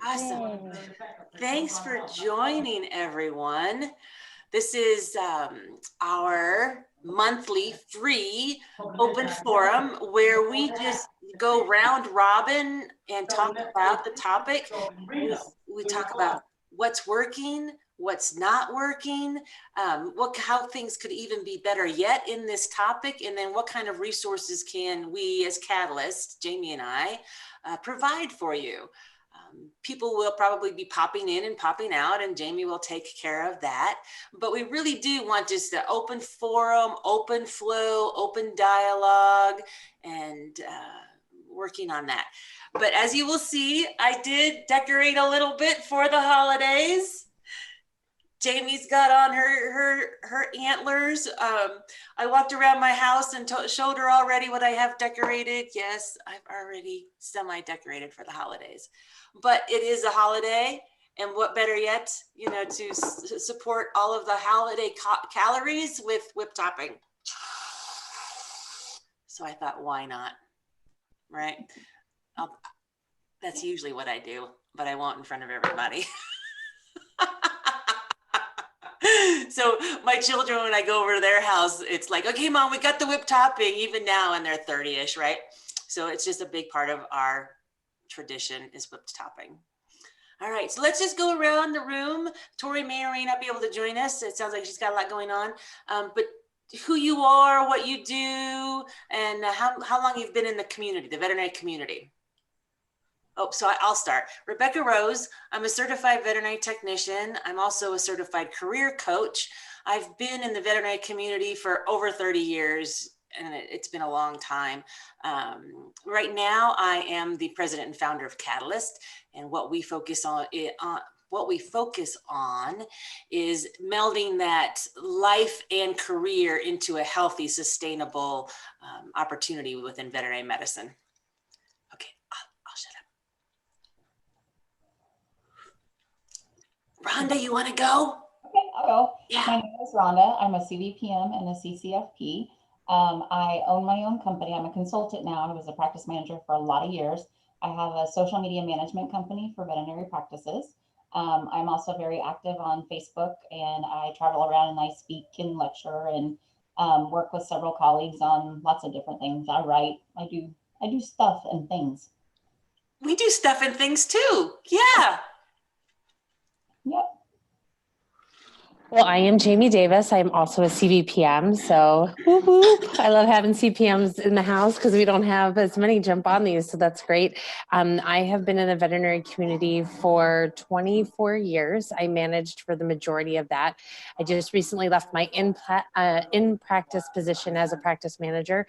Awesome. Thanks for joining, everyone. This is our monthly free open forum where we just go round robin and talk about the topic. We talk about what's working, what's not working, how things could even be better yet in this topic, and then what kind of resources can we as Catalyst, Jamie and I, provide for you. People will probably be popping in and popping out, and Jamie will take care of that. But we really do want just an open forum, open flow, open dialogue, and working on that. But as you will see, I did decorate a little bit for the holidays. Jamie's got on her antlers. I walked around my house and showed her already what I have decorated. Yes, I've already semi-decorated for the holidays. But it is a holiday, and what better yet, to support all of the holiday calories with whipped topping. So I thought, why not, right? That's usually what I do, but I won't in front of everybody. So my children, when I go over to their house, it's like, okay, Mom, we got the whipped topping, even now, and they're 30-ish, right? So it's just a big part of our tradition is whipped topping. All right, so let's just go around the room. Tori may or may not be able to join us. It sounds like she's got a lot going on, but who you are, what you do, and how long you've been in the community, the veterinary community. Oh, so I'll start. Rebecca Rose, I'm a certified veterinary technician. I'm also a certified career coach. I've been in the veterinary community for over 30 years, and it's been a long time. Right now, I am the president and founder of Catalyst, and what we focus on is melding that life and career into a healthy, sustainable opportunity within veterinary medicine. Okay, I'll shut up. Rhonda, you want to go? Okay, I'll go. Yeah. My name is Rhonda. I'm a CVPM and a CCFP. I own my own company. I'm a consultant now. I was a practice manager for a lot of years. I have a social media management company for veterinary practices. I'm also very active on Facebook, and I travel around and I speak and lecture and work with several colleagues on lots of different things. I write, I do stuff and things. We do stuff and things too. Yeah. Yep. Well, I am Jamie Davis. I'm also a CVPM. So whoop, whoop. I love having CPMs in the house because we don't have as many jump on these. So that's great. I have been in the veterinary community for 24 years. I managed for the majority of that. I just recently left my in-practice position as a practice manager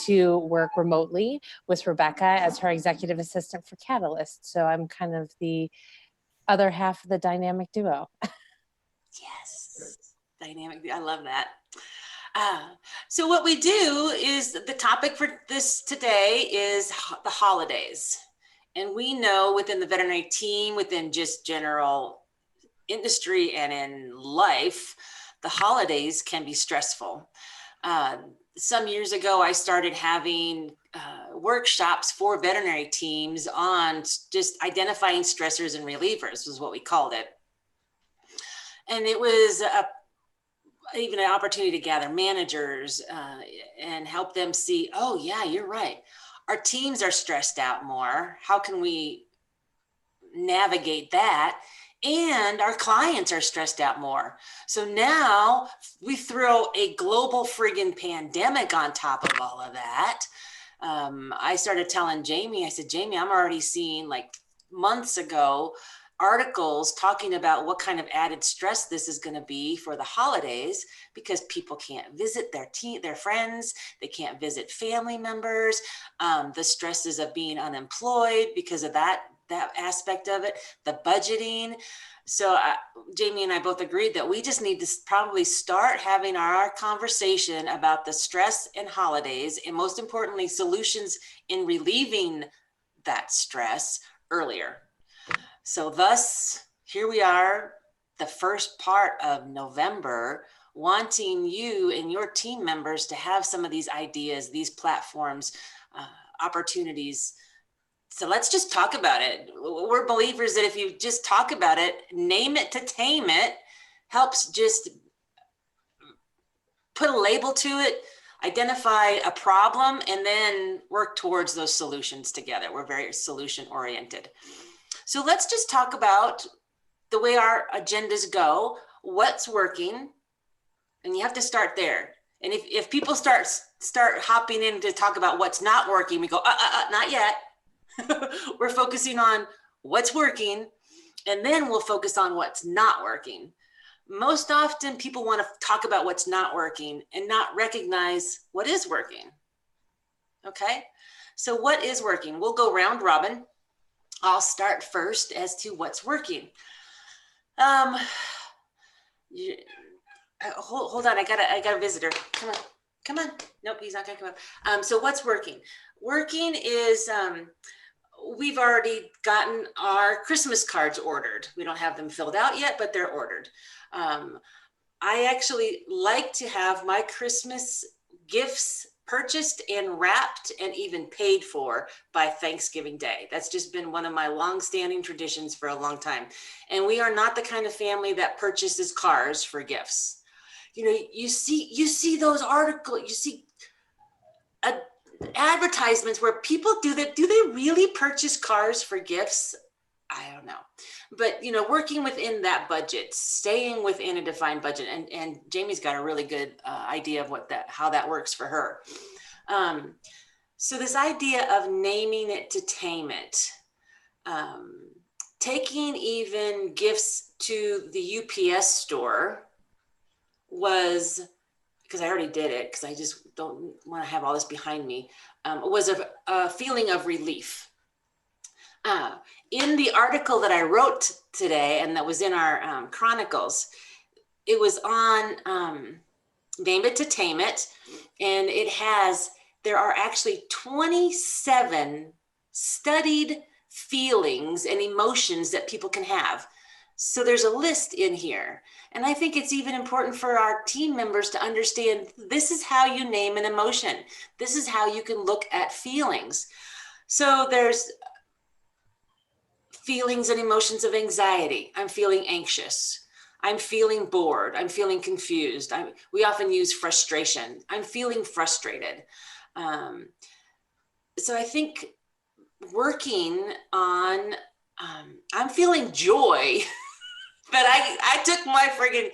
to work remotely with Rebecca as her executive assistant for Catalyst. So I'm kind of the other half of the dynamic duo. Yes, dynamic. I love that. So what we do is the topic for this today is the holidays. And we know within the veterinary team, within just general industry and in life, the holidays can be stressful. Some years ago, I started having workshops for veterinary teams on just identifying stressors and relievers was what we called it. And it was even an opportunity to gather managers and help them see, oh yeah, you're right. Our teams are stressed out more. How can we navigate that? And our clients are stressed out more. So now we throw a global friggin' pandemic on top of all of that. I started telling Jamie, I said, Jamie, I'm already seeing like months ago articles talking about what kind of added stress this is going to be for the holidays because people can't visit their friends, they can't visit family members, the stresses of being unemployed because of that aspect of it, the budgeting. So Jamie and I both agreed that we just need to probably start having our conversation about the stress and holidays, and most importantly, solutions in relieving that stress earlier. So thus, here we are, the first part of November, wanting you and your team members to have some of these ideas, these platforms, opportunities So let's just talk about it. We're believers that if you just talk about it, name it to tame it, helps just put a label to it, identify a problem, and then work towards those solutions together. We're very solution oriented. So let's just talk about the way our agendas go, what's working, and you have to start there. And if people start hopping in to talk about what's not working, we go, not yet. We're focusing on what's working, and then we'll focus on what's not working. Most often people want to talk about what's not working and not recognize what is working. Okay, so what is working? We'll go round robin. I'll start first as to what's working. Hold on, I got a visitor. Come on. Nope, he's not gonna come up. So what's working? Working is, we've already gotten our Christmas cards ordered. We don't have them filled out yet, but they're ordered. I actually like to have my Christmas gifts purchased and wrapped and even paid for by Thanksgiving Day. That's just been one of my long-standing traditions for a long time. And we are not the kind of family that purchases cars for gifts. You know, you see those articles, you see advertisements where people do that. Do they really purchase cars for gifts? I don't know. But, you know, working within that budget, staying within a defined budget. And Jamie's got a really good idea of how that works for her. So this idea of naming it to tame it, taking even gifts to the UPS store was, because I already did it, because I just don't want to have all this behind me, was a feeling of relief. In the article that I wrote today, and that was in our Chronicles, it was on Name It to Tame It, and there are actually 27 studied feelings and emotions that people can have. So there's a list in here. And I think it's even important for our team members to understand this is how you name an emotion. This is how you can look at feelings. So there's feelings and emotions of anxiety. I'm feeling anxious. I'm feeling bored. I'm feeling confused. We often use frustration. I'm feeling frustrated. So I think working on, I'm feeling joy. But I took my friggin'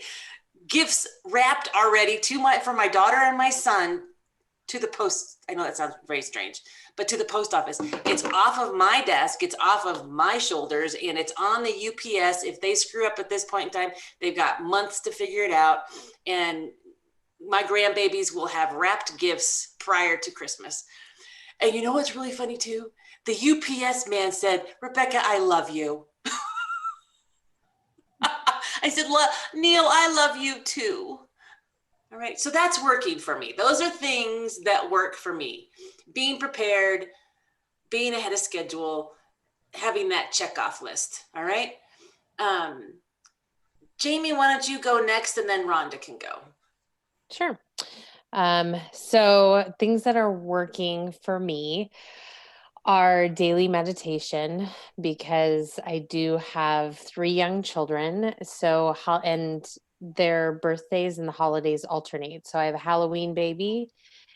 gifts wrapped already for my daughter and my son to the post. I know that sounds very strange, but to the post office. It's off of my desk. It's off of my shoulders, and it's on the UPS. If they screw up at this point in time, they've got months to figure it out. And my grandbabies will have wrapped gifts prior to Christmas. And you know what's really funny too? The UPS man said, "Rebecca, I love you." I said, "Neil, I love you too." All right, so that's working for me. Those are things that work for me. Being prepared, being ahead of schedule, having that checkoff list. All right. Jamie, why don't you go next, and then Rhonda can go. Sure. So things that are working for me are daily meditation, because I do have 3 young children. So and their birthdays and the holidays alternate. So I have a Halloween baby,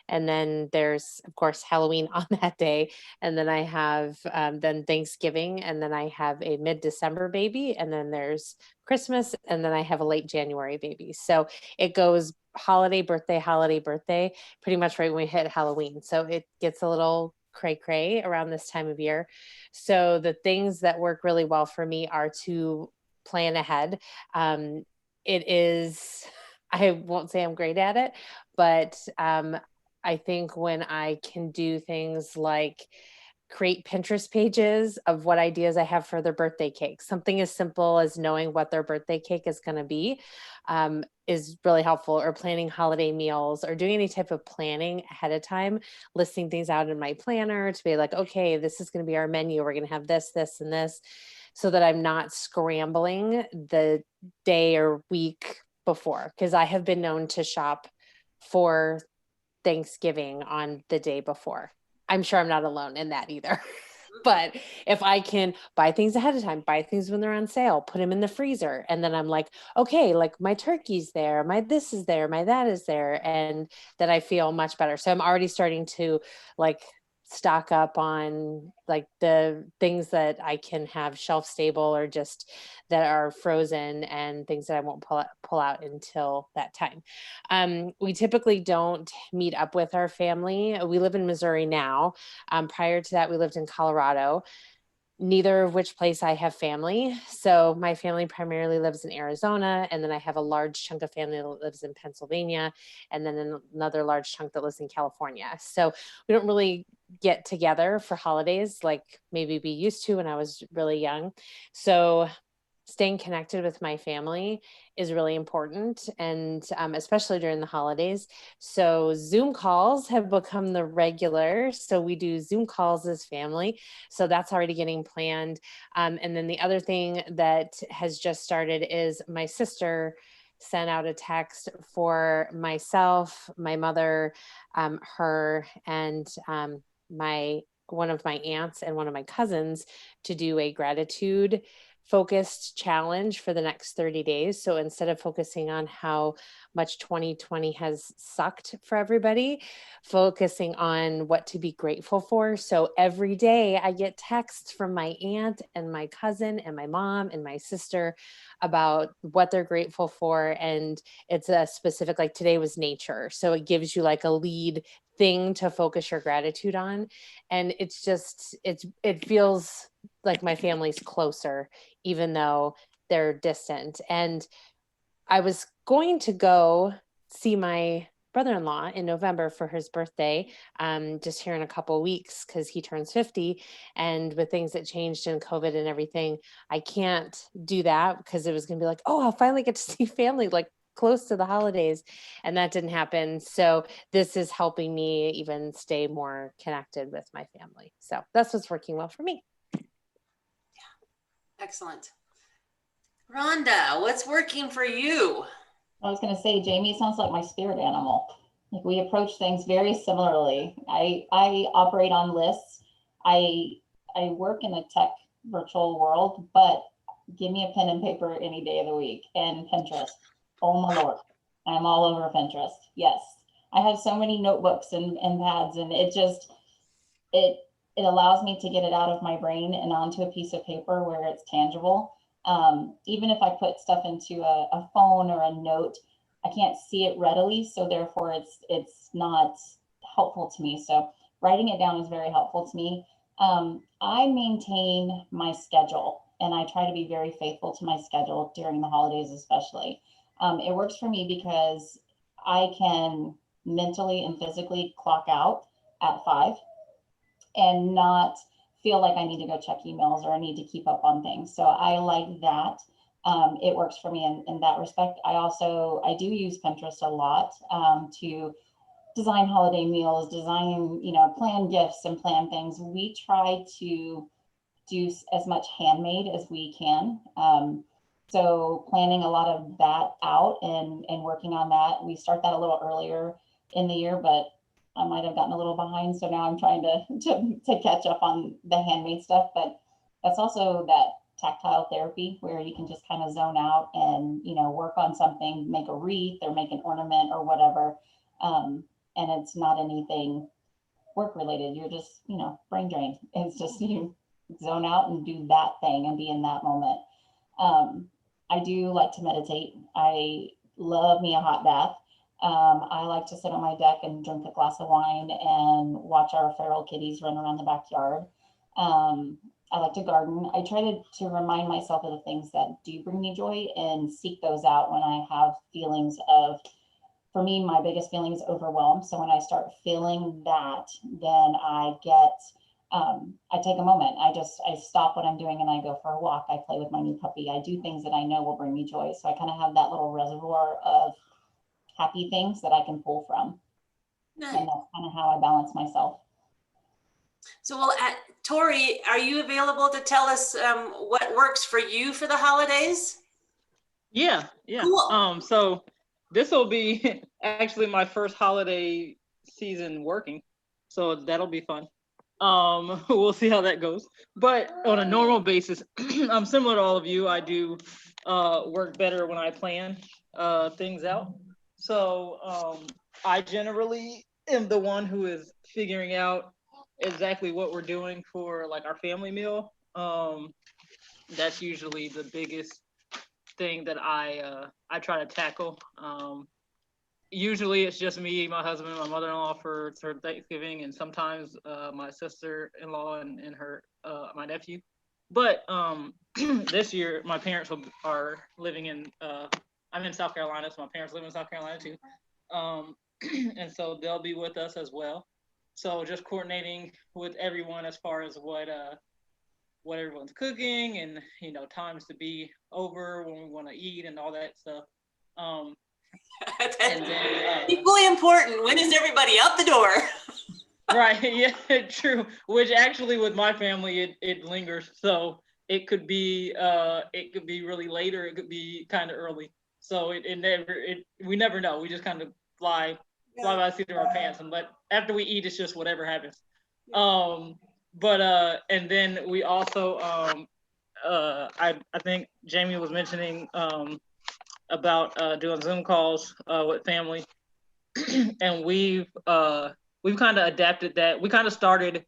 and then there's, of course, Halloween on that day. And then I have then Thanksgiving, and then I have a mid-December baby, and then there's Christmas, and then I have a late January baby. So it goes holiday, birthday, pretty much right when we hit Halloween. So it gets a little cray around this time of year. So the things that work really well for me are to plan ahead. It is, I won't say I'm great at it, but I think when I can do things like create Pinterest pages of what ideas I have for their birthday cake, something as simple as knowing what their birthday cake is going to be, is really helpful, or planning holiday meals, or doing any type of planning ahead of time, listing things out in my planner to be like, okay, this is going to be our menu. We're going to have this, this, and this, so that I'm not scrambling the day or week before, because I have been known to shop for Thanksgiving on the day before. I'm sure I'm not alone in that either. But if I can buy things ahead of time, buy things when they're on sale, put them in the freezer, and then I'm like, okay, like my turkey's there, my this is there, my that is there, and then I feel much better. So I'm already starting to like stock up on like the things that I can have shelf stable or just that are frozen and things that I won't pull out until that time. We typically don't meet up with our family. We live in Missouri now. Prior to that, we lived in Colorado, neither of which place I have family. So my family primarily lives in Arizona, and then I have a large chunk of family that lives in Pennsylvania, and then another large chunk that lives in California. So we don't really get together for holidays like maybe we used to when I was really young. So staying connected with my family is really important, and especially during the holidays. So Zoom calls have become the regular. So we do Zoom calls as family. So that's already getting planned. And then the other thing that has just started is my sister sent out a text for myself, my mother, her, and my one of my aunts and one of my cousins to do a gratitude focused challenge for the next 30 days. So instead of focusing on how much 2020 has sucked for everybody, focusing on what to be grateful for. So every day I get texts from my aunt and my cousin and my mom and my sister about what they're grateful for. And it's a specific, like today was nature. So it gives you like a lead thing to focus your gratitude on. And it's just, it feels like my family's closer, even though they're distant. And I was going to go see my brother-in-law in November for his birthday, just here in a couple of weeks because he turns 50. And with things that changed in COVID and everything, I can't do that because it was going to be like, oh, I'll finally get to see family like close to the holidays. And that didn't happen. So this is helping me even stay more connected with my family. So that's what's working well for me. Excellent. Rhonda, what's working for you? I was going to say, Jamie sounds like my spirit animal. Like we approach things very similarly. I operate on lists. I work in a tech virtual world, but give me a pen and paper any day of the week. And Pinterest. Oh my Lord. I'm all over Pinterest. Yes. I have so many notebooks and pads, and it it allows me to get it out of my brain and onto a piece of paper where it's tangible. Even if I put stuff into a phone or a note, I can't see it readily, so therefore it's not helpful to me. So writing it down is very helpful to me. I maintain my schedule, and I try to be very faithful to my schedule during the holidays, especially. It works for me because I can mentally and physically clock out at 5 and not feel like I need to go check emails or I need to keep up on things. So I like that. It works for me in that respect. I do use Pinterest a lot to design holiday meals, plan gifts and plan things. We try to do as much handmade as we can. So planning a lot of that out and working on that. We start that a little earlier in the year, but I might have gotten a little behind. So now I'm trying to catch up on the handmade stuff. But that's also that tactile therapy where you can just kind of zone out and, work on something, make a wreath or make an ornament or whatever. And it's not anything work related. You're just, brain drained. It's just you zone out and do that thing and be in that moment. I do like to meditate. I love me a hot bath. I like to sit on my deck and drink a glass of wine and watch our feral kitties run around the backyard. I like to garden. I try to remind myself of the things that do bring me joy and seek those out when I have feelings of, for me, my biggest feeling is overwhelm. So when I start feeling that, then I take a moment. I stop what I'm doing and I go for a walk. I play with my new puppy. I do things that I know will bring me joy. So I kind of have that little reservoir of happy things that I can pull from. Nice. And that's kind of how I balance myself. So, Tori, are you available to tell us what works for you for the holidays? Yeah. Cool. So this will be actually my first holiday season working, so that'll be fun. We'll see how that goes. But on a normal basis, I'm similar to all of you. I do work better when I plan things out. So I generally am the one who is figuring out exactly what we're doing for like our family meal. That's usually the biggest thing that I try to tackle. Usually it's just me, my husband, and my mother-in-law for Thanksgiving, and sometimes my sister-in-law and her my nephew. But this year my parents are living in I'm in South Carolina, so my parents live in South Carolina too. And so they'll be with us as well. So just coordinating with everyone as far as what everyone's cooking, and times to be over when we want to eat and all that stuff. That's And then equally important. When is everybody out the door? right, yeah, true. Which actually with my family it lingers. So it could be really late, or it could be kind of early. So we never know. We just kind of fly by the seat of our pants, and after we eat, it's just whatever happens. But and then we also I think Jamie was mentioning about doing Zoom calls with family, and we've kind of adapted that. We kind of started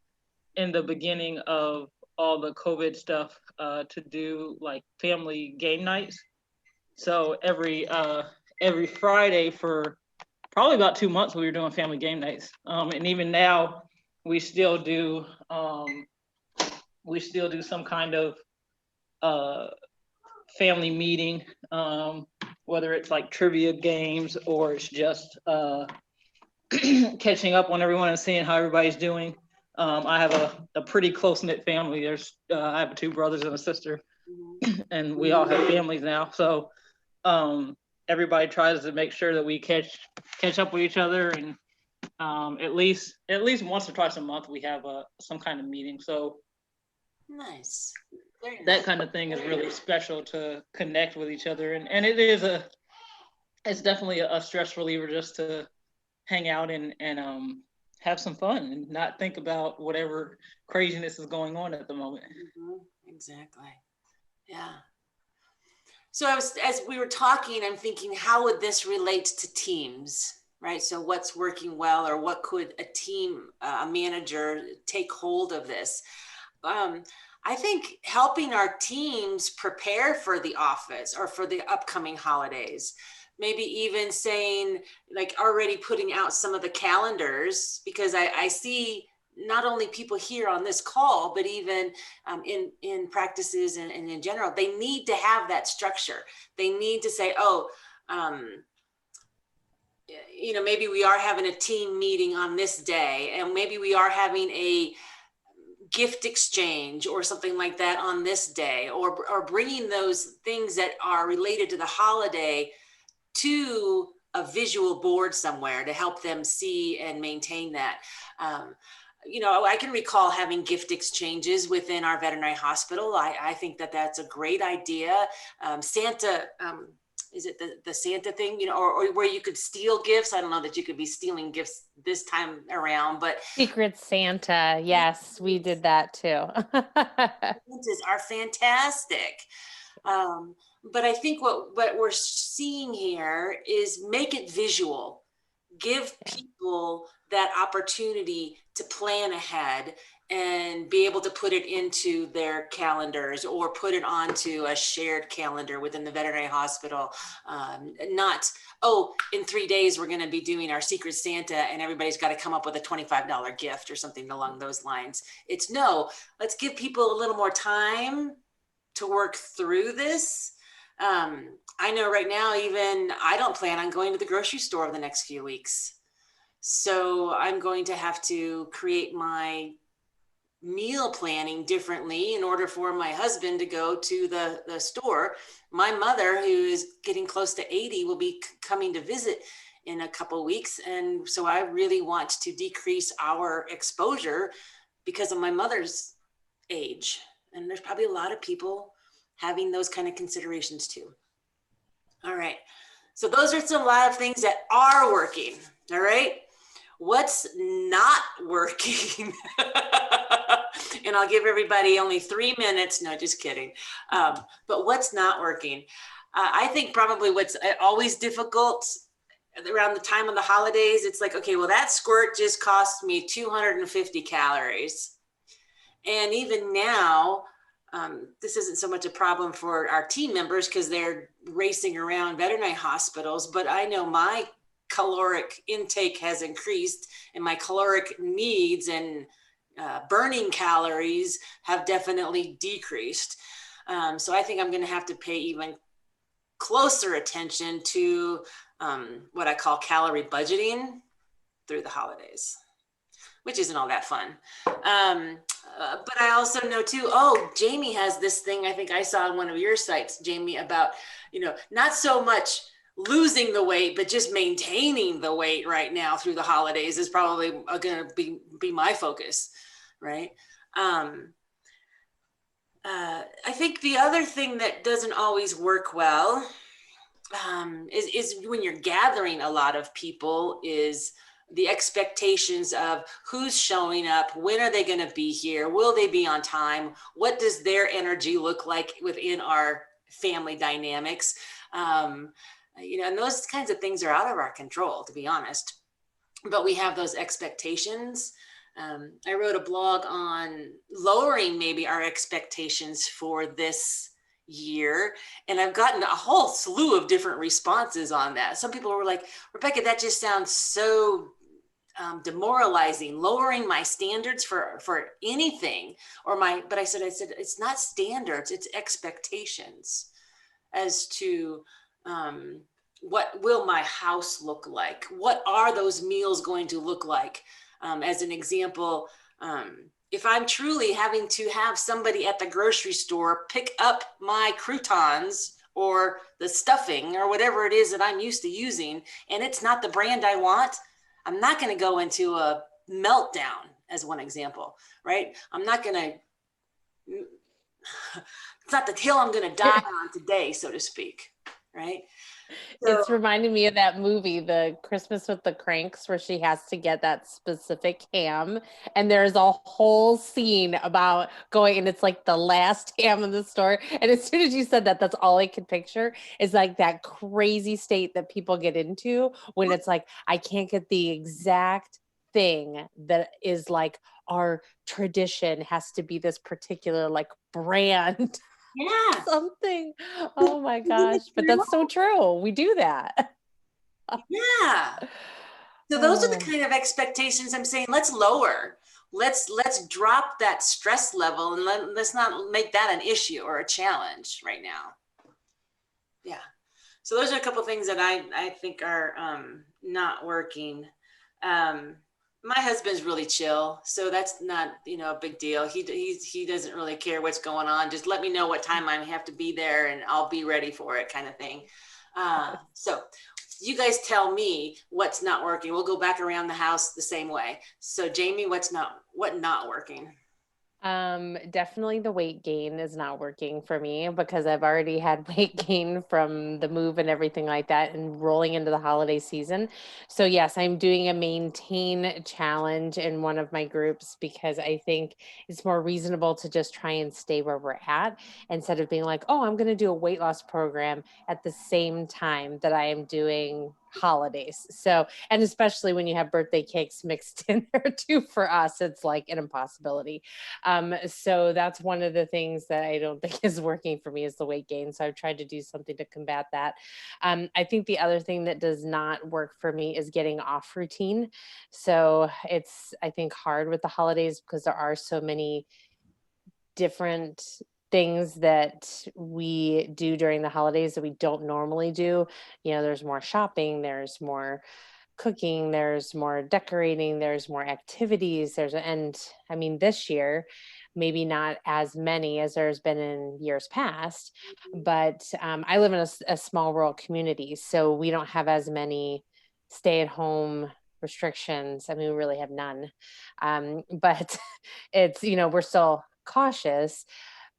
in the beginning of all the COVID stuff to do like family game nights. So every Friday for probably about 2 months we were doing family game nights, and even now we still do some kind of family meeting, whether it's like trivia games or it's just catching up on everyone and seeing how everybody's doing. I have a pretty close-knit family. I have 2 brothers and a sister, and we all have families now. So everybody tries to make sure that we catch up with each other, and at least once or twice a month we have some kind of meeting. So Nice. that kind of thing is really special to connect with each other, and it's definitely a stress reliever just to hang out and have some fun and not think about whatever craziness is going on at the moment. Exactly. Yeah. So as we were talking, I'm thinking, how would this relate to teams, right? So what's working well, or what could a team, a manager take hold of this? I think helping our teams prepare for the office or for the upcoming holidays, maybe even saying, like, already putting out some of the calendars, because I see not only people here on this call, but even in practices and in general, they need to have that structure. They need to say, oh, maybe we are having a team meeting on this day, and maybe we are having a gift exchange or something like that on this day, or bringing those things that are related to the holiday to a visual board somewhere to help them see and maintain that. I can recall having gift exchanges within our veterinary hospital. I think that that's a great idea. Santa, is it the Santa thing, or where you could steal gifts? I don't know that you could be stealing gifts this time around, but Secret Santa. Yes, we did that too. Santas are fantastic. But I think what we're seeing here is make it visual. Give people that opportunity to plan ahead and be able to put it into their calendars or put it onto a shared calendar within the veterinary hospital. Not, in 3 days, we're going to be doing our Secret Santa and everybody's got to come up with a $25 gift or something along those lines. It's no, let's give people a little more time to work through this. I know right now, even I don't plan on going to the grocery store over the next few weeks. So I'm going to have to create my meal planning differently in order for my husband to go to the store. My mother, who is getting close to 80, will be coming to visit in a couple of weeks. And so I really want to decrease our exposure because of my mother's age. And there's probably a lot of people having those kind of considerations too. All right. So those are a lot of things that are working. All right. what's not working? And I'll give everybody only 3 minutes. No, just kidding. But what's not working? I think probably what's always difficult around the time of the holidays, it's like, okay, well, that squirt just cost me 250 calories. And even now, this isn't so much a problem for our team members because they're racing around veterinary hospitals, but I know my caloric intake has increased and my caloric needs and burning calories have definitely decreased. So I think I'm going to have to pay even closer attention to what I call calorie budgeting through the holidays, which isn't all that fun. But I also know too, oh, Jamie has this thing, I think I saw on one of your sites, Jamie, about, not so much losing the weight, but just maintaining the weight right now through the holidays is probably going to be my focus, right? I think the other thing that doesn't always work well is when you're gathering a lot of people is the expectations of who's showing up, when are they going to be here, will they be on time, what does their energy look like within our family dynamics, and those kinds of things are out of our control, to be honest, but we have those expectations. I wrote a blog on lowering maybe our expectations for this year, and I've gotten a whole slew of different responses on that. Some people were like, Rebecca, that just sounds so demoralizing, lowering my standards for anything, but I said it's not standards, it's expectations as to what will my house look like, what are those meals going to look like. As an example, if I'm truly having to have somebody at the grocery store pick up my croutons or the stuffing or whatever it is that I'm used to using, and it's not the brand I want, I'm not going to go into a meltdown, as one example, right? I'm not going to, it's not the hill I'm going to die on today, so to speak, right? So, it's reminding me of that movie, The Christmas with the Cranks, where she has to get that specific ham. And there's a whole scene about going, and it's like the last ham in the store. And as soon as you said that, that's all I could picture is like that crazy state that people get into when it's like, I can't get the exact thing that is like our tradition has to be this particular like brand. yeah. Something. Oh my gosh. But that's so true. We do that. Yeah. So those are the kind of expectations I'm saying, let's lower. Let's drop that stress level and let's not make that an issue or a challenge right now. Yeah. So those are a couple of things that I think are not working. My husband's really chill, so that's not a big deal. He doesn't really care what's going on. Just let me know what time I have to be there, and I'll be ready for it, kind of thing. So you guys tell me what's not working. We'll go back around the house the same way. So Jamie, what not working? Definitely the weight gain is not working for me because I've already had weight gain from the move and everything like that and rolling into the holiday season. So yes, I'm doing a maintain challenge in one of my groups because I think it's more reasonable to just try and stay where we're at instead of being like, oh, I'm going to do a weight loss program at the same time that I am doing holidays. So, and especially when you have birthday cakes mixed in there too, for us, it's like an impossibility. So that's one of the things that I don't think is working for me is the weight gain. So I've tried to do something to combat that. I think the other thing that does not work for me is getting off routine. So it's, I think, hard with the holidays because there are so many different things that we do during the holidays that we don't normally do. There's more shopping, there's more cooking, there's more decorating, there's more activities, and I mean, this year, maybe not as many as there's been in years past, but I live in a small rural community, so we don't have as many stay-at-home restrictions. I mean, we really have none. But it's, we're still cautious,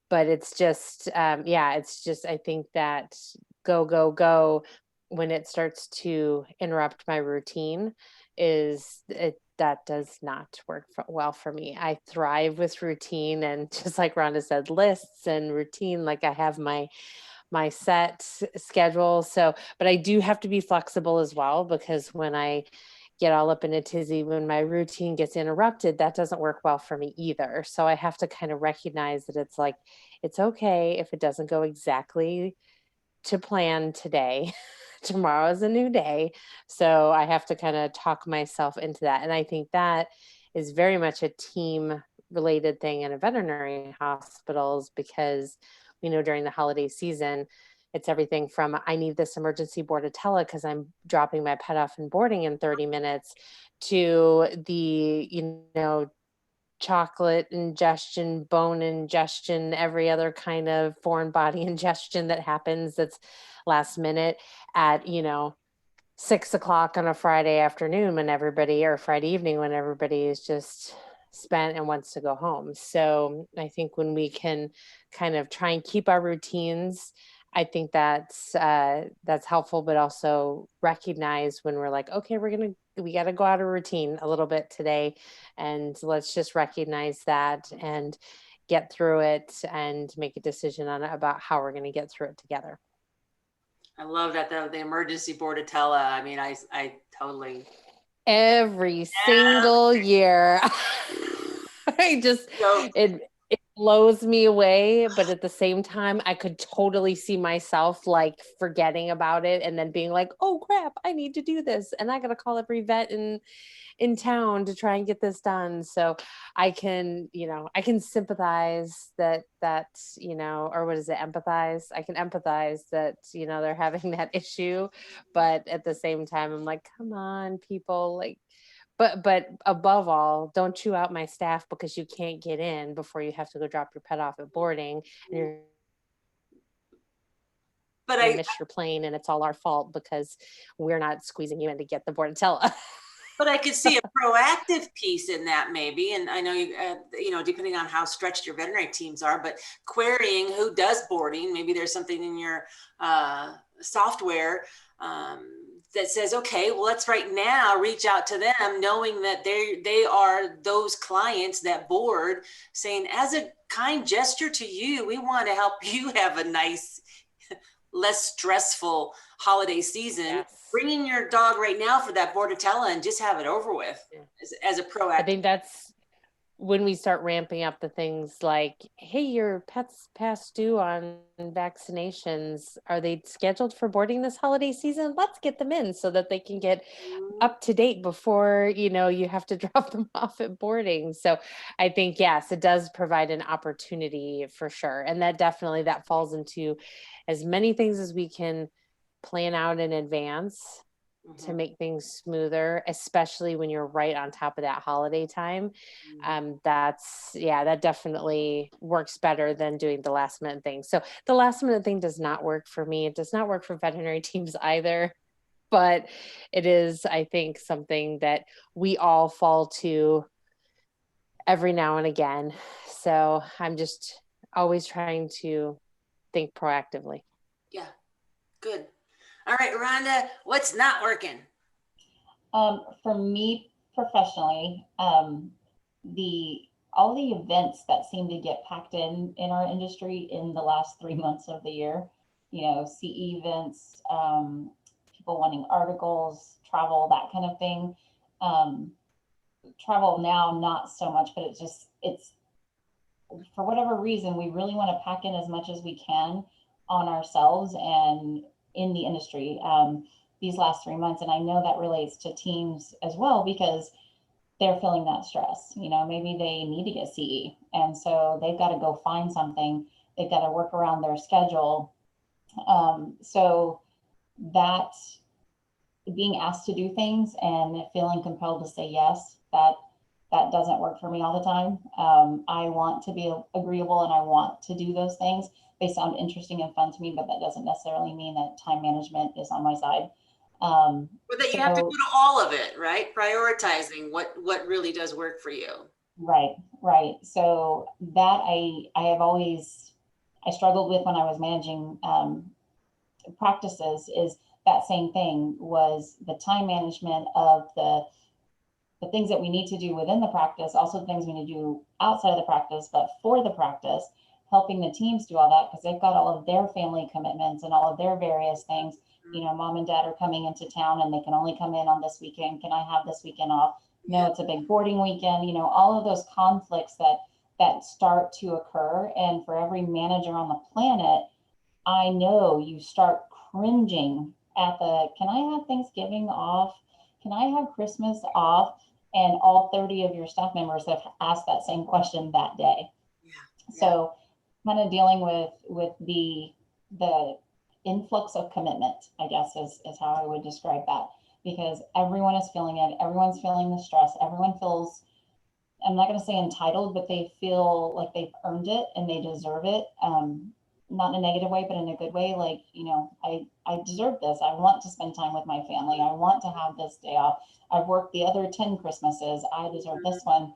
but it's just, I think that go when it starts to interrupt my routine that does not work well for me. I thrive with routine, and just like Rhonda said, lists and routine. Like I have my set schedule. So, but I do have to be flexible as well, because when I get all up in a tizzy, when my routine gets interrupted, that doesn't work well for me either. So I have to kind of recognize that it's like, it's okay if it doesn't go exactly to plan today. Tomorrow is a new day. So I have to kind of talk myself into that. And I think that is very much a team related thing in a veterinary hospitals, because we know during the holiday season, it's everything from I need this emergency bordetella because I'm dropping my pet off and boarding in 30 minutes, to the, chocolate ingestion, bone ingestion, every other kind of foreign body ingestion that happens that's last minute at, 6 o'clock on a Friday afternoon when everybody, or Friday evening when everybody is just spent and wants to go home. So I think when we can kind of try and keep our routines, I think that's helpful, but also recognize when we're like, okay, we got to go out of routine a little bit today, and let's just recognize that and get through it and make a decision on it about how we're going to get through it together. I love that, the emergency bordetella. I mean, I totally. Every single year. It blows me away, but at the same time, I could totally see myself like forgetting about it and then being like, oh crap, I need to do this. And I got to call every vet in town to try and get this done. So I can sympathize that, or what is it? Empathize. I can empathize that, they're having that issue, but at the same time, I'm like, come on, people, like, but above all, don't chew out my staff because you can't get in before you have to go drop your pet off at boarding, and you're going to miss your plane, and it's all our fault because we're not squeezing you in to get the bordetella. But I could see a proactive piece in that maybe, and I know depending on how stretched your veterinary teams are, but querying who does boarding, maybe there's something in your software that says, okay, well, let's right now reach out to them, knowing that they are those clients that board, saying, as a kind gesture to you, we want to help you have a nice, less stressful holiday season. Yes. Bringing your dog right now for that bordetella and just have it over with as a proactive. I think that's when we start ramping up the things like, hey, your pet's past due on vaccinations. Are they scheduled for boarding this holiday season? Let's get them in so that they can get up to date before, you have to drop them off at boarding. So I think, yes, it does provide an opportunity for sure. And that falls into as many things as we can plan out in advance to make things smoother, especially when you're right on top of that holiday time. That definitely works better than doing the last minute thing. So the last minute thing does not work for me. It does not work for veterinary teams either, but it is, I think, something that we all fall to every now and again. So I'm just always trying to think proactively. Yeah, good. All right, Rhonda, what's not working? For me professionally, all the events that seem to get packed in our industry in the last 3 months of the year, CE events, people wanting articles, travel, that kind of thing. Travel now, not so much, but it's for whatever reason, we really want to pack in as much as we can on ourselves and in the industry these last 3 months. And I know that relates to teams as well, because they're feeling that stress. Maybe they need to get CE, and so they've got to go find something. They've got to work around their schedule. So that being asked to do things and feeling compelled to say yes, that doesn't work for me all the time. I want to be agreeable and I want to do those things. They sound interesting and fun to me, but that doesn't necessarily mean that time management is on my side. But that you have to go to all of it, right? Prioritizing what really does work for you. Right. So that I struggled with when I was managing practices, is that same thing, was the time management of the the things that we need to do within the practice, also things we need to do outside of the practice, but for the practice, helping the teams do all that because they've got all of their family commitments and all of their various things. You know, mom and dad are coming into town and they can only come in on this weekend. Can I have this weekend off? No, it's a big boarding weekend. You know, all of those conflicts that start to occur. And for every manager on the planet, I know you start cringing at the, can I have Thanksgiving off? Can I have Christmas off? And all 30 of your staff members have asked that same question that day. So kind of dealing with the influx of commitment, I guess is how I would describe that, because everyone is feeling it. Everyone's feeling the stress. Everyone feels, I'm not going to say entitled, but they feel like they've earned it and they deserve it. Not in a negative way, but in a good way. Like, you know, I deserve this. I want to spend time with my family. I want to have this day off. I've worked the other 10 Christmases. I deserve this one.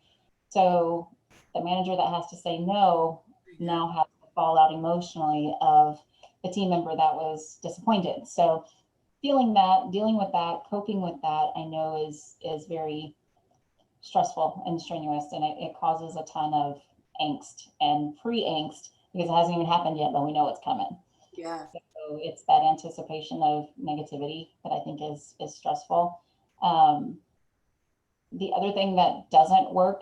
So the manager that has to say no now has to fall out emotionally of the team member that was disappointed. So feeling that, dealing with that, coping with that, I know is very stressful and strenuous, and it causes a ton of angst and pre-angst because it hasn't even happened yet, but we know it's coming. Yeah. So it's that anticipation of negativity that I think is stressful. The other thing that doesn't work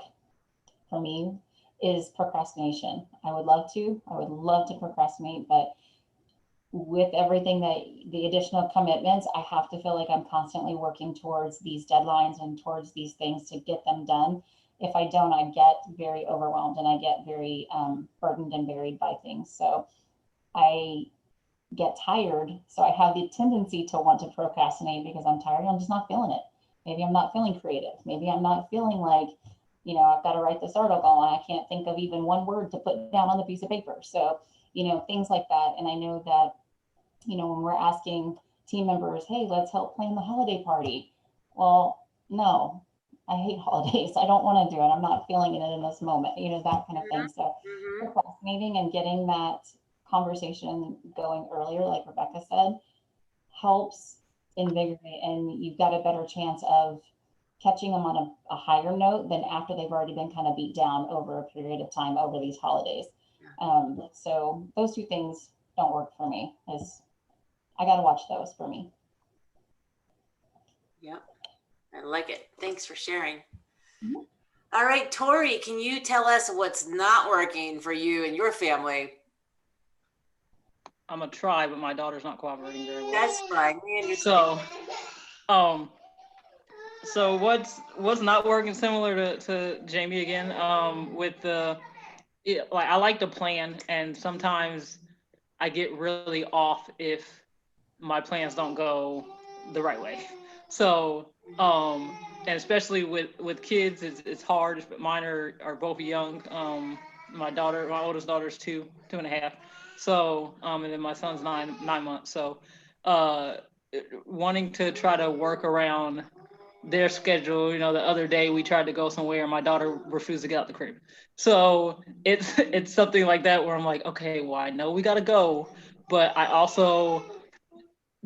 for me is procrastination. I would love to procrastinate, but with everything that the additional commitments, I have to feel like I'm constantly working towards these deadlines and towards these things to get them done. If I don't, I get very overwhelmed and I get very burdened and buried by things. So I get tired. So I have the tendency to want to procrastinate because I'm tired. I'm just not feeling it. Maybe I'm not feeling creative. Maybe I'm not feeling like, you know, I've got to write this article and I can't think of even one word to put down on the piece of paper. So, you know, things like that. And I know that, you know, when we're asking team members, hey, let's help plan the holiday party. Well, no, I hate holidays. I don't want to do it. I'm not feeling it in this moment, you know, that kind of thing. So procrastinating and getting that conversation going earlier, like Rebecca said, helps invigorate, and you've got a better chance of catching them on a higher note than after they've already been kind of beat down over a period of time over these holidays. So those two things don't work for me. I got to watch those for me. Yep. I like it. Thanks for sharing. Mm-hmm. All right, Tori, can you tell us what's not working for you and your family? I'm gonna try, but my daughter's not cooperating very well. That's fine. So what's not working, similar to Jamie again, with like I like to plan, and sometimes I get really off if my plans don't go the right way. So and especially with kids, it's hard. But mine are both young. My oldest daughter's 2.5. So and then my son's 9 months. So wanting to try to work around their schedule. You know, the other day we tried to go somewhere and my daughter refused to get out the crib. So it's something like that where I'm like, okay, well, I know we got to go, but I also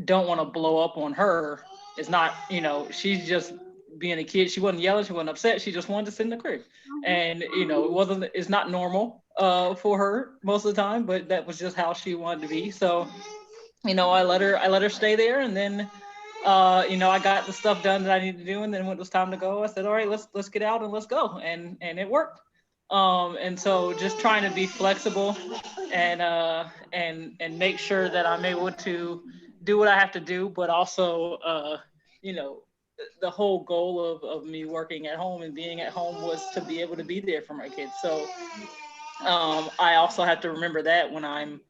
don't want to blow up on her. It's not, you know, she's just being a kid. She wasn't yelling, she wasn't upset. She just wanted to sit in the crib. And, you know, it's not normal for her most of the time, but that was just how she wanted to be. So, you know, I let her stay there, and then you know, I got the stuff done that I needed to do, and then when it was time to go, I said, all right, let's get out and let's go. And it worked. And so just trying to be flexible and make sure that I'm able to do what I have to do, but also, you know, the whole goal of me working at home and being at home was to be able to be there for my kids. So I also have to remember that when I'm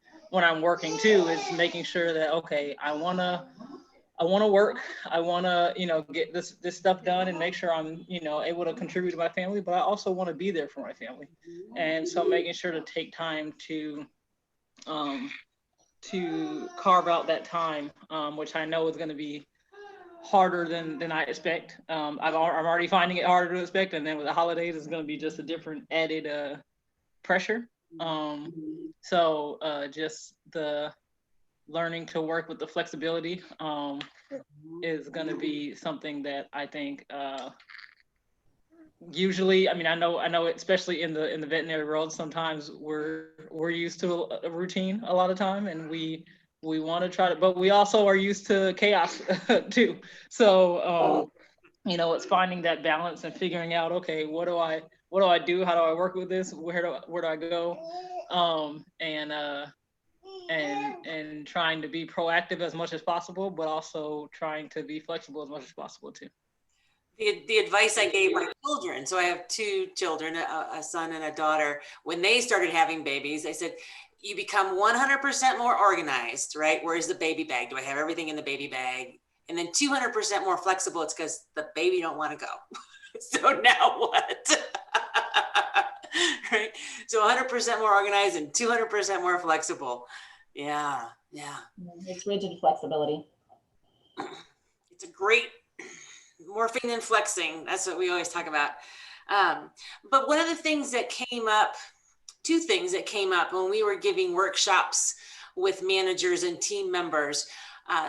working too, is making sure that, okay, I want to work. I want to, you know, get this stuff done and make sure I'm, you know, able to contribute to my family, but I also want to be there for my family. And so making sure to take time to carve out that time, which I know is going to be harder than I expect. I'm already finding it harder to expect. And then with the holidays, it's going to be just a different added pressure. So just the learning to work with the flexibility is going to be something that I think usually, I mean, I know, especially in the veterinary world, sometimes we're used to a routine a lot of time, and we want to try to, but we also are used to chaos too. So, it's finding that balance and figuring out, okay, what do I do? How do I work with this? Where do I go? And trying to be proactive as much as possible, but also trying to be flexible as much as possible too. The advice I gave my children, so I have two children, a son and a daughter, when they started having babies, I said, you become 100% more organized, right? Where's the baby bag? Do I have everything in the baby bag? And then 200% more flexible. It's because the baby don't want to go. So now what? Right? So 100% more organized and 200% more flexible. Yeah. It's rigid flexibility. It's a great morphing and flexing. That's what we always talk about. But one of the things that came up, two things that came up when we were giving workshops with managers and team members,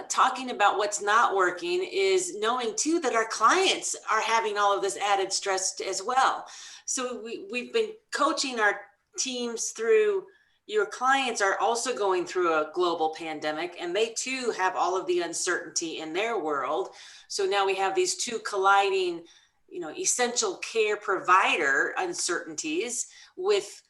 talking about what's not working, is knowing too that our clients are having all of this added stress as well. So we've been coaching our teams through, your clients are also going through a global pandemic, and they too have all of the uncertainty in their world. So now we have these two colliding, essential care provider uncertainties with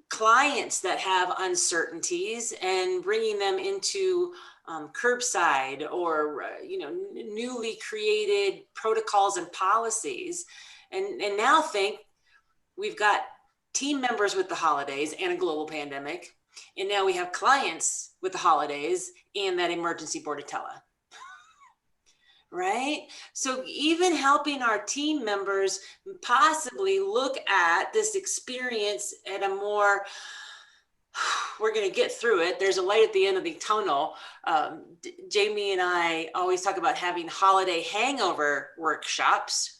clients that have uncertainties, and bringing them into curbside or newly created protocols and policies. And now think we've got team members with the holidays and a global pandemic, and now we have clients with the holidays and that emergency bordetella. Right? So even helping our team members possibly look at this experience at a more, we're going to get through it, there's a light at the end of the tunnel. Jamie and I always talk about having holiday hangover workshops,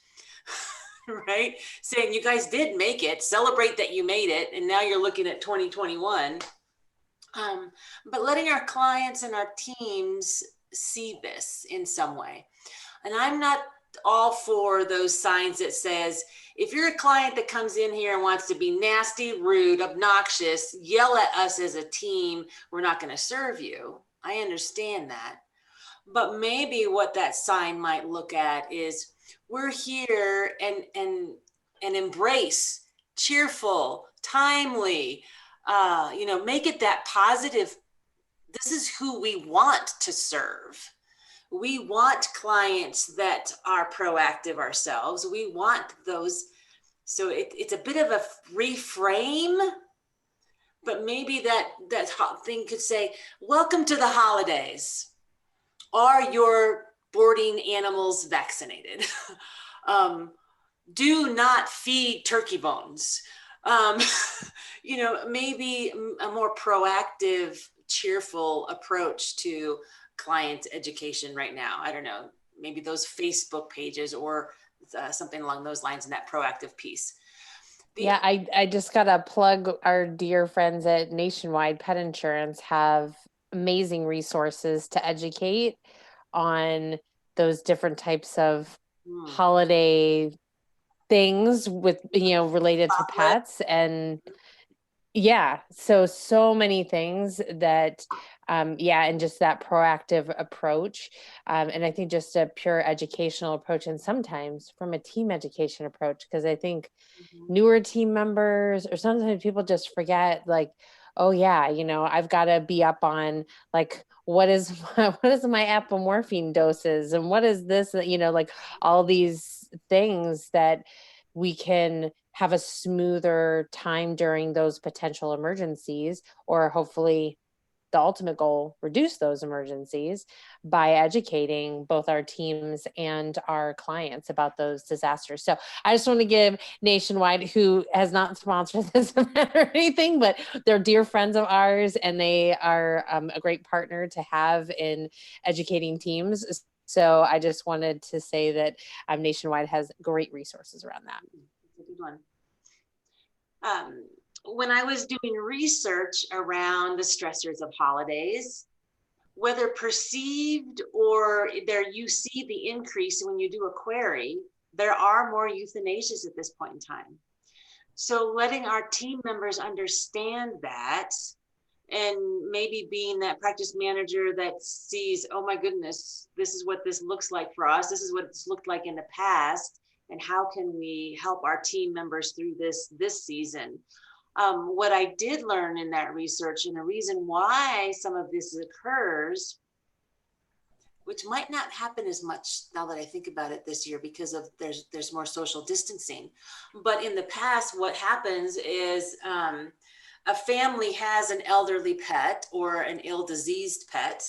right? Saying you guys did make it, celebrate that you made it, and now you're looking at 2021. But letting our clients and our teams see this in some way. And I'm not all for those signs that says, if you're a client that comes in here and wants to be nasty, rude, obnoxious, yell at us as a team, we're not going to serve you. I understand that. But maybe what that sign might look at is, we're here and embrace cheerful, timely, make it that positive. This is who we want to serve. We want clients that are proactive ourselves. We want those. So it's a bit of a reframe, but maybe that thing could say, welcome to the holidays. Are your boarding animals vaccinated? Do not feed turkey bones. Maybe a more proactive, cheerful approach to client education right now. I don't know, maybe those Facebook pages or something along those lines in that proactive piece. Yeah, I just got to plug our dear friends at Nationwide Pet Insurance have amazing resources to educate on those different types of holiday things with, related to pets. And yeah, so many things that, and just that proactive approach. And I think just a pure educational approach, and sometimes from a team education approach, because I think newer team members, or sometimes people just forget, like, oh yeah, I've got to be up on, like, what is my apomorphine doses, and what is this, like all these things that we can have a smoother time during those potential emergencies, or hopefully the ultimate goal, reduce those emergencies by educating both our teams and our clients about those disasters. So I just want to give Nationwide, who has not sponsored this event or anything, but they're dear friends of ours, and they are a great partner to have in educating teams. So I just wanted to say that Nationwide has great resources around that. That's a good one. When I was doing research around the stressors of holidays, whether perceived or there you see the increase when you do a query, there are more euthanasias at this point in time. So letting our team members understand that, and maybe being that practice manager that sees, oh my goodness, this is what this looks like for us. This is what it's looked like in the past. And how can we help our team members through this season? What I did learn in that research, and the reason why some of this occurs, which might not happen as much now that I think about it this year because of there's more social distancing. But in the past, what happens is a family has an elderly pet or an ill-diseased pet,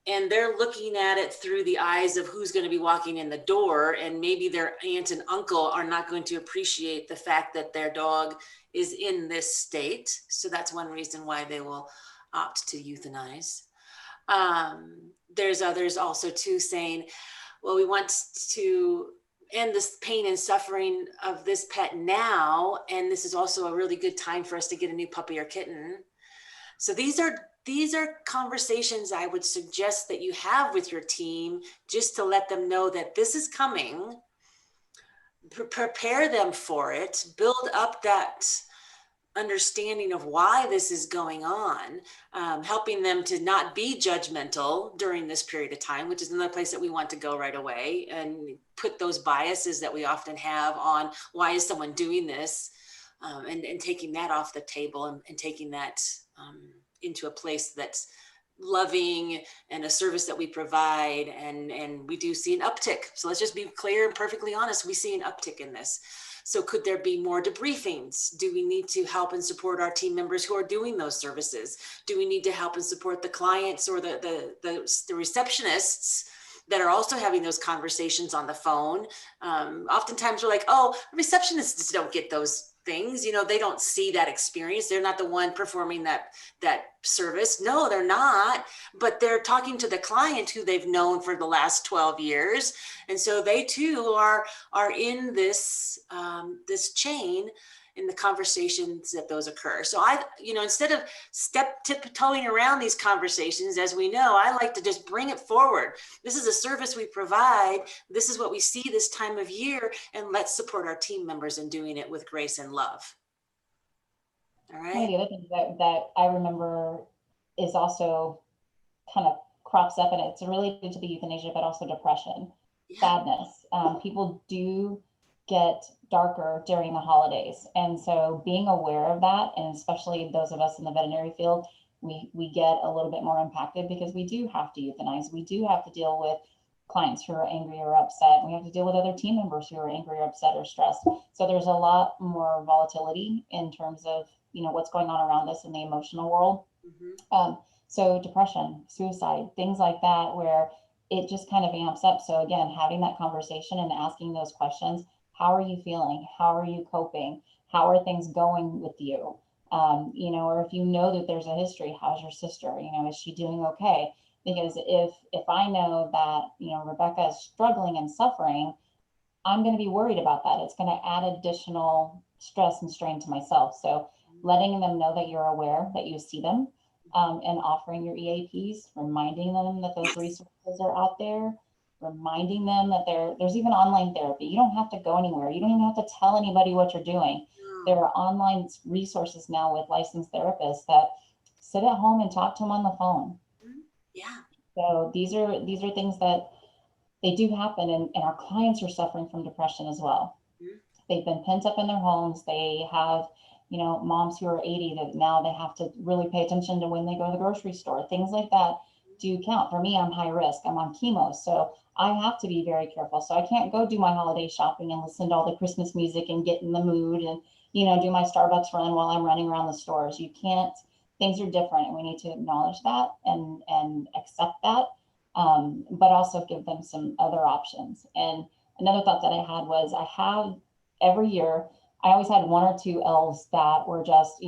and they're looking at it through the eyes of who's going to be walking in the door, and maybe their aunt and uncle are not going to appreciate the fact that their dog is in this state. So that's one reason why they will opt to euthanize. There's others also too saying, well, we want to end this pain and suffering of this pet now, and this is also a really good time for us to get a new puppy or kitten. So these are conversations I would suggest that you have with your team, just to let them know that this is coming, prepare them for it, build up that understanding of why this is going on, helping them to not be judgmental during this period of time, which is another place that we want to go right away, and put those biases that we often have on why is someone doing this, and taking that off the table, and taking that into a place that's loving and a service that we provide, and we do see an uptick. So let's just be clear and perfectly honest, we see an uptick in this. So could there be more debriefings? Do we need to help and support our team members who are doing those services? Do we need to help and support the clients or the receptionists that are also having those conversations on the phone? Oftentimes we're like, oh, receptionists don't get those things, they don't see that experience. They're not the one performing that service. No, they're not, but they're talking to the client who they've known for the last 12 years. And so they too are in this chain in the conversations that those occur. So instead of tiptoeing around these conversations, as we know, I like to just bring it forward. This is a service we provide. This is what we see this time of year, and let's support our team members in doing it with grace and love. All right. One of the other things that I remember is also kind of crops up, and it's related to the euthanasia, but also depression, sadness. People do get darker during the holidays. And so being aware of that, and especially those of us in the veterinary field, we get a little bit more impacted because we do have to euthanize. We do have to deal with clients who are angry or upset. We have to deal with other team members who are angry or upset or stressed. So there's a lot more volatility in terms of, what's going on around us in the emotional world. Mm-hmm. So depression, suicide, things like that, where it just kind of amps up. So again, having that conversation and asking those questions. How are you feeling? How are you coping? How are things going with you? Or if you know that there's a history, how's your sister? Is she doing okay? Because if I know that, Rebecca is struggling and suffering, I'm going to be worried about that. It's going to add additional stress and strain to myself. So letting them know that you're aware, that you see them, and offering your EAPs, reminding them that those resources are out there, reminding them that there's even online therapy. You don't have to go anywhere. You don't even have to tell anybody what you're doing. There are online resources now with licensed therapists that sit at home and talk to them on the phone. Yeah. So these are things that they do happen, and our clients are suffering from depression as well. They've been pent up in their homes. They have, moms who are 80 that now they have to really pay attention to when they go to the grocery store. Things like that do count. For me, I'm high risk. I'm on chemo, so I have to be very careful. So I can't go do my holiday shopping and listen to all the Christmas music and get in the mood and, do my Starbucks run while I'm running around the stores. You can't. Things are different, and we need to acknowledge that and accept that, but also give them some other options. And another thought that I had was, I have every year, I always had one or two elves that were just,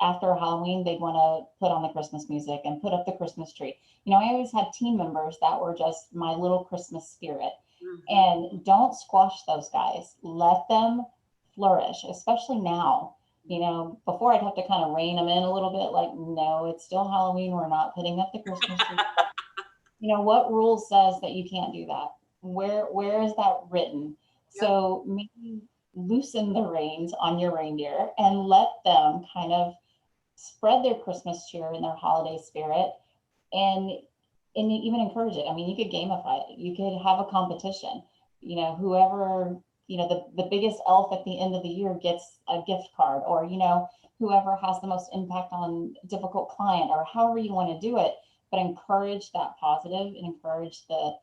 after Halloween, they'd want to put on the Christmas music and put up the Christmas tree. I always had team members that were just my little Christmas spirit. Mm-hmm. And don't squash those guys. Let them flourish, especially now. Before I'd have to kind of rein them in a little bit, like, no, it's still Halloween. We're not putting up the Christmas tree. What rule says that you can't do that? Where is that written? So maybe loosen the reins on your reindeer and let them kind of spread their Christmas cheer and their holiday spirit, and even encourage it. I mean, you could gamify it. You could have a competition. You know, whoever, the biggest elf at the end of the year gets a gift card, or, whoever has the most impact on a difficult client, or however you want to do it, but encourage that positive and encourage the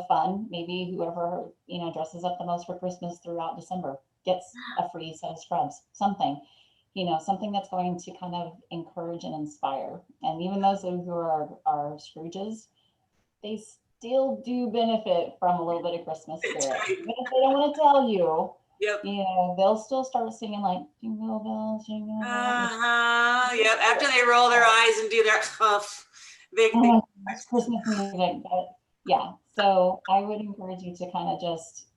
fun. Maybe whoever, dresses up the most for Christmas throughout December gets a free set of scrubs, something that's going to kind of encourage and inspire. And even those who are Scrooges, they still do benefit from a little bit of Christmas spirit. Right. Even if they don't want to tell you, Yep. they'll still start singing like jingle bells, jingle bells. Yep. After they roll their eyes and do their It's Christmas music, but yeah. So I would encourage you to kind of just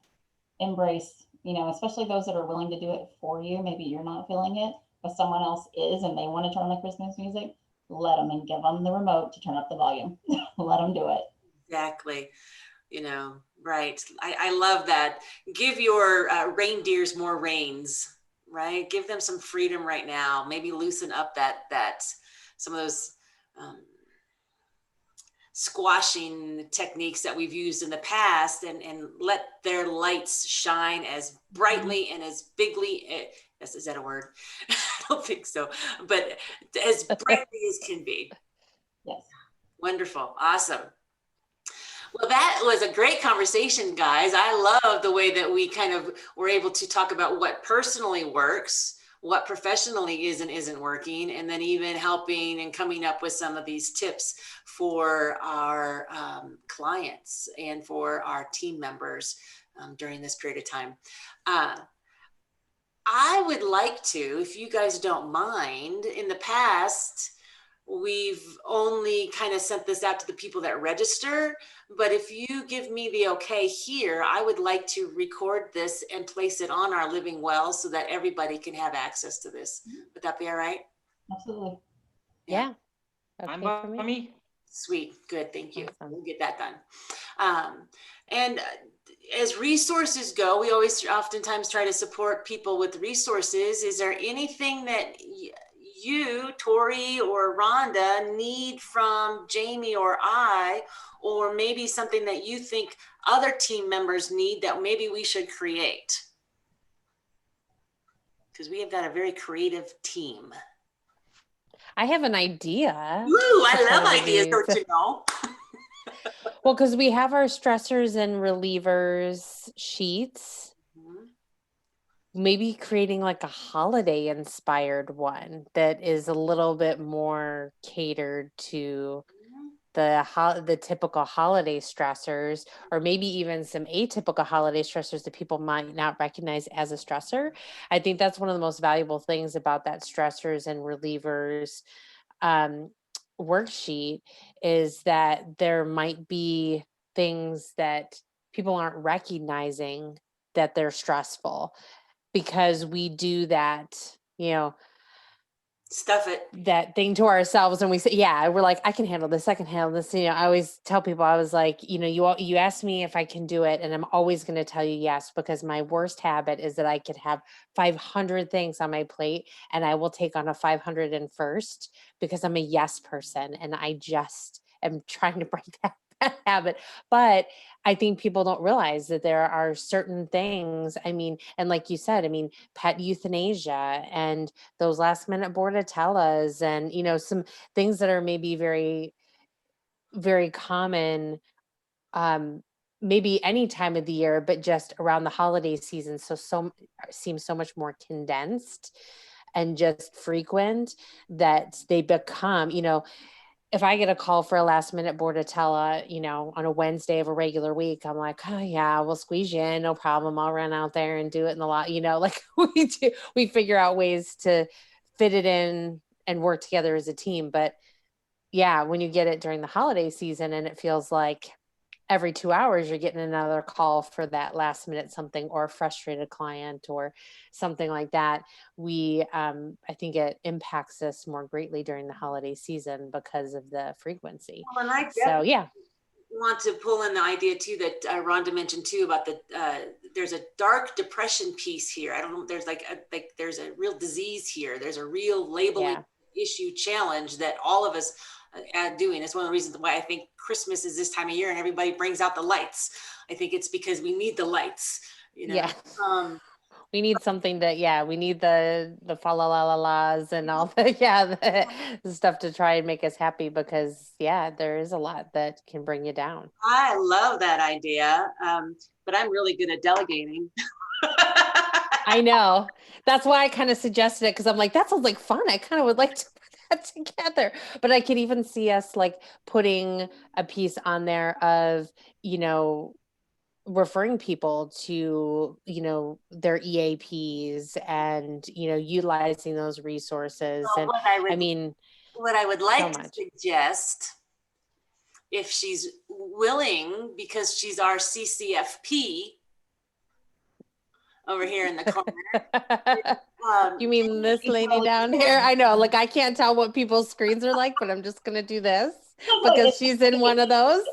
embrace, especially those that are willing to do it for you. Maybe you're not feeling it, but someone else is, and they want to turn on the Christmas music. Let them, and give them the remote to turn up the volume. Let them do it. Exactly. Right. I love that. Give your reindeers more reins, right? Give them some freedom right now. Maybe loosen up that some of those squashing techniques that we've used in the past, and let their lights shine as brightly and as bigly. Is that a word? I don't think so, but as brightly as can be. Yes. Wonderful. Awesome. Well, that was a great conversation, guys. I love the way that we kind of were able to talk about what personally works, what professionally is and isn't working, and then even helping and coming up with some of these tips for our clients and for our team members during this period of time. I would like to, if you guys don't mind, in the past, we've only kind of sent this out to the people that register, but if you give me the okay here, I would like to record this and place it on our Living Well so that everybody can have access to this. Would that be all right? Absolutely. Yeah. I'm Okay for by me. me. Sweet. Good. Thank you. Awesome. We'll get that done. And as resources go, we always oftentimes try to support people with resources. Is there anything that you, Tori or Rhonda, need from Jamie or I, or maybe something that you think other team members need that maybe we should create? Because we have got a very creative team. I have an idea. Ooh, I love ideas, don't you know? Well, because we have our stressors and relievers sheets. Mhm. Maybe creating like a holiday inspired one that is a little bit more catered to the typical holiday stressors, or maybe even some atypical holiday stressors that people might not recognize as a stressor. I think that's one of the most valuable things about that stressors and relievers worksheet, is that there might be things that people aren't recognizing that they're stressful, because we do that, Stuff it. that thing to ourselves, and we say, yeah, we're like, I can handle this, I can handle this. I always tell people, I was like, you ask me if I can do it, and I'm always going to tell you yes, because my worst habit is that I could have 500 things on my plate and I will take on a 501st, because I'm a yes person, and I just am trying to break that habit. But I think people don't realize that there are certain things, and like you said, pet euthanasia and those last minute bordatellas, and some things that are maybe very, very common, maybe any time of the year, but just around the holiday season. So seems so much more condensed and just frequent, that they become, if I get a call for a last minute bordetella, on a Wednesday of a regular week, I'm like, oh yeah, we'll squeeze you in, no problem. I'll run out there and do it in the lot, like we figure out ways to fit it in and work together as a team. But yeah, when you get it during the holiday season, and it feels like every 2 hours you're getting another call for that last minute something, or a frustrated client or something like that, I think it impacts us more greatly during the holiday season because of the frequency. Well, and So yeah, want to pull in the idea too that Rhonda mentioned too about the there's a dark depression piece here. I don't know. There's there's a real disease here. There's a real labeling issue challenge that all of us are doing. It's one of the reasons why I think Christmas is this time of year and everybody brings out the lights. I think it's because we need the lights, you know. Yeah. We need something to, we need the fa la la la la's and all the stuff to try and make us happy, because there is a lot that can bring you down. I love that idea, but I'm really good at delegating. I know. That's why I kind of suggested it, because I'm like, that sounds like fun. I kind of would like to put that together. But I could even see us like putting a piece on there of, referring people to, their EAPs and, utilizing those resources. Well, and what I would like so to suggest, if she's willing, because she's our CCFP over here in the corner. You mean this lady down here? I know, like, I can't tell what people's screens are like, but I'm just going to do this because she's in one of those.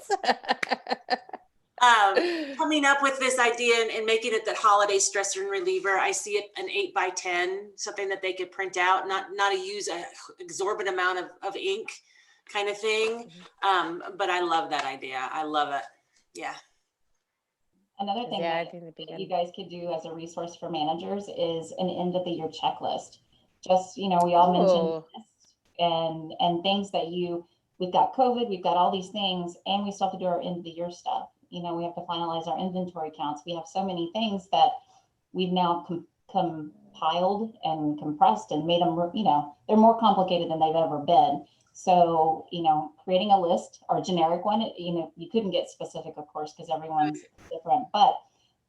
Coming up with this idea and making it the holiday stressor and reliever. I see it an 8x10, something that they could print out, not to use an exorbitant amount of ink kind of thing. But I love that idea. I love it. Yeah. Another thing that you guys could do as a resource for managers is an end of the year checklist. Just, we all mentioned this and things that we've got COVID, we've got all these things, and we still have to do our end of the year stuff. We have to finalize our inventory counts. We have so many things that we've now compiled and compressed and made them, they're more complicated than they've ever been. So, creating a list or a generic one, you couldn't get specific, of course, because everyone's different, but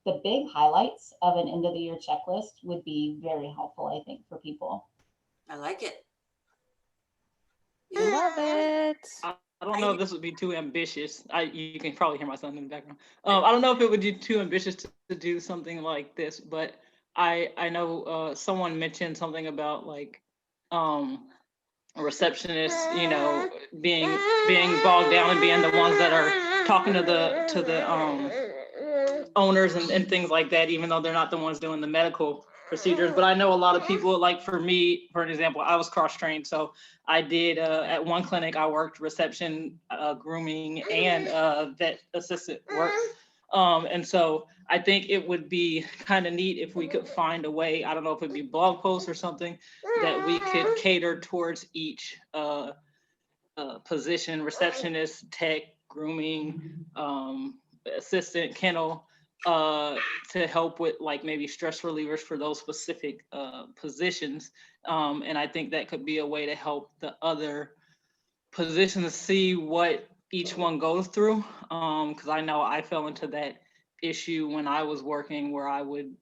the big highlights of an end of the year checklist would be very helpful, I think, for people. I like it. Love it. I don't know if this would be too ambitious. You can probably hear my son in the background. I don't know if it would be too ambitious to do something like this, but I know someone mentioned something about like receptionists, being bogged down and being the ones that are talking to the owners and things like that, even though they're not the ones doing the medical procedures. But I know a lot of people, like for me, for an example, I was cross-trained. So I did, at one clinic, I worked reception, grooming, and vet assistant work. And so I think it would be kind of neat if we could find a way, I don't know if it'd be blog posts or something, that we could cater towards each position: receptionist, tech, grooming, assistant, kennel, to help with like maybe stress relievers for those specific positions. And I think that could be a way to help the other positions see what each one goes through. Because I know I fell into that issue when I was working, where I would,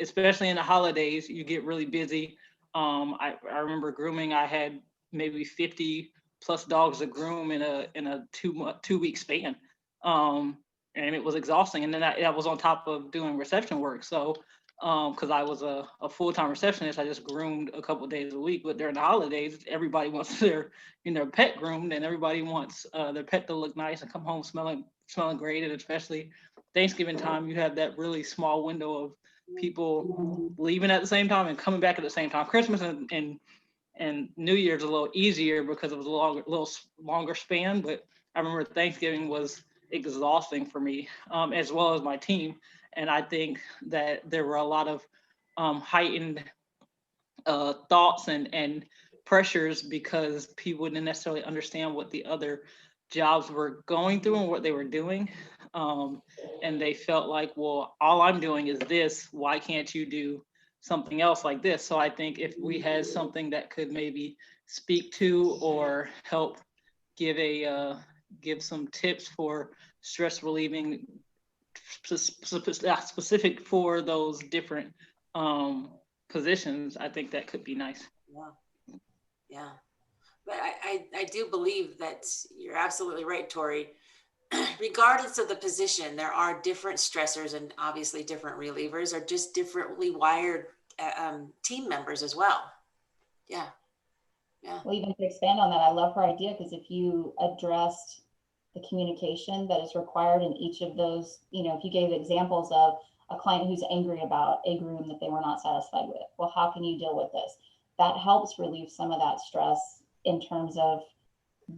especially in the holidays, you get really busy. I remember grooming, I had maybe 50 plus dogs to groom in a 2 week span. And it was exhausting. And then that was on top of doing reception work. So, because I was a full-time receptionist, I just groomed a couple of days a week. But during the holidays, everybody wants their pet groomed, and everybody wants their pet to look nice and come home smelling great. And especially Thanksgiving time, you have that really small window of people leaving at the same time and coming back at the same time. Christmas and New Year's a little easier because it was a little longer span. But I remember Thanksgiving was exhausting for me, as well as my team. And I think that there were a lot of heightened thoughts and pressures because people didn't necessarily understand what the other jobs were going through and what they were doing. And they felt like, well, all I'm doing is this. Why can't you do something else like this? So I think if we had something that could maybe speak to or help give some tips for stress relieving, specific for those different positions, I think that could be nice. Yeah. But I do believe that you're absolutely right, Tori. Regardless of the position, there are different stressors, and obviously different relievers are just differently wired team members as well. Yeah. Well, even to expand on that, I love her idea, because if you addressed the communication that is required in each of those, if you gave examples of, a client who's angry about a groom that they were not satisfied with. Well, how can you deal with this? That helps relieve some of that stress in terms of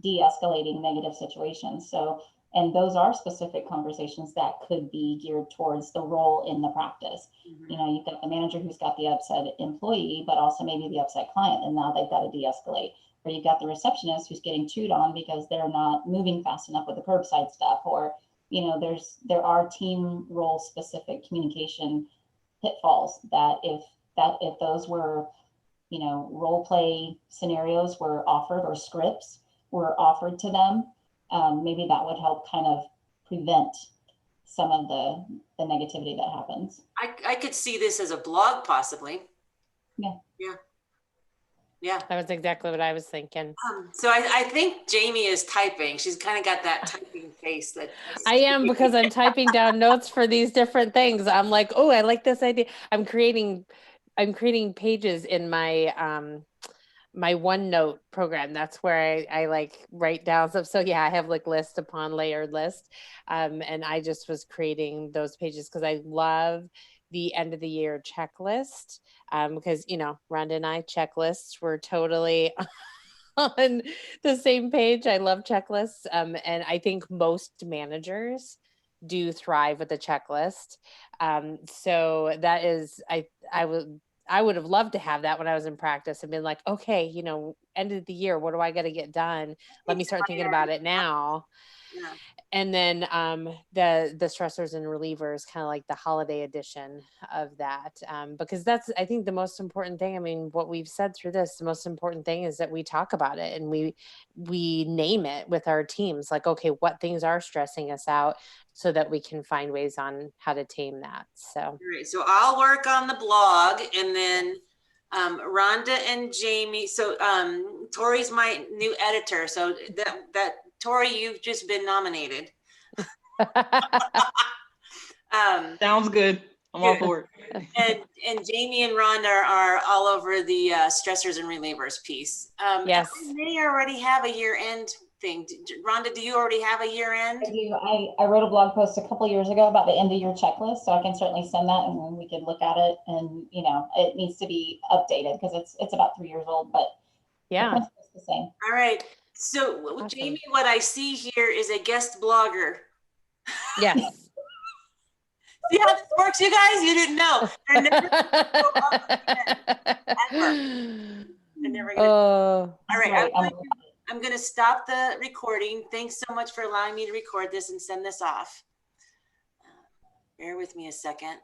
de-escalating negative situations. So, and those are specific conversations that could be geared towards the role in the practice. Mhm. You know, you've got the manager who's got the upset employee, but also maybe the upset client, and now they've got to de-escalate. Or you've got the receptionist who's getting chewed on because they're not moving fast enough with the curbside stuff. Or, you know, there are team role specific communication pitfalls that if those were, you know, role play scenarios were offered or scripts were offered to them, maybe that would help kind of prevent some of the negativity that happens. I could see this as a blog possibly. Yeah. Yeah. Yeah. That was exactly what I was thinking. So I think Jamie is typing. She's kind of got that typing face that I am, because I'm typing down notes for these different things. I'm like, oh, I like this idea. I'm creating pages in my my OneNote program. That's where I like write down stuff. So yeah, I have like list upon layered list. And I just was creating those pages because I love the end of the year checklist. Because, you know, Rhonda and I checklists were totally on the same page. I love checklists. And I think most managers do thrive with a checklist. So that is, I would have loved to have that when I was in practice and been like, okay, you know, end of the year, what do I got to get done? Let me start thinking about it now. Yeah. And then the stressors and relievers, kind of like the holiday edition of that, because that's, I think, the most important thing. I mean, what we've said through this, the most important thing is that we talk about it and we name it with our teams. Like, okay, what things are stressing us out, so that we can find ways on how to tame that. So, All right, so I'll work on the blog, and then Rhonda and Jamie. So Tori's my new editor. So that Tori, you've just been nominated. Sounds good. I'm all for it. And Jamie and Rhonda are all over the stressors and relievers piece. Yes. I may already have a year end thing. Rhonda, do you already have a year end? I do. I wrote a blog post a couple of years ago about the end of year checklist, so I can certainly send that and we can look at it. And you know, it needs to be updated because it's about 3 years old, but yeah, the principle's the same. All right. So Awesome. Jamie, what I see here is a guest blogger. yes. See how this works, you guys? You didn't know. They're never gonna go up again, ever. They're never gonna. Oh, All right, Right. I'm going to stop the recording. Thanks so much for allowing me to record this and send this off. Bear with me a second.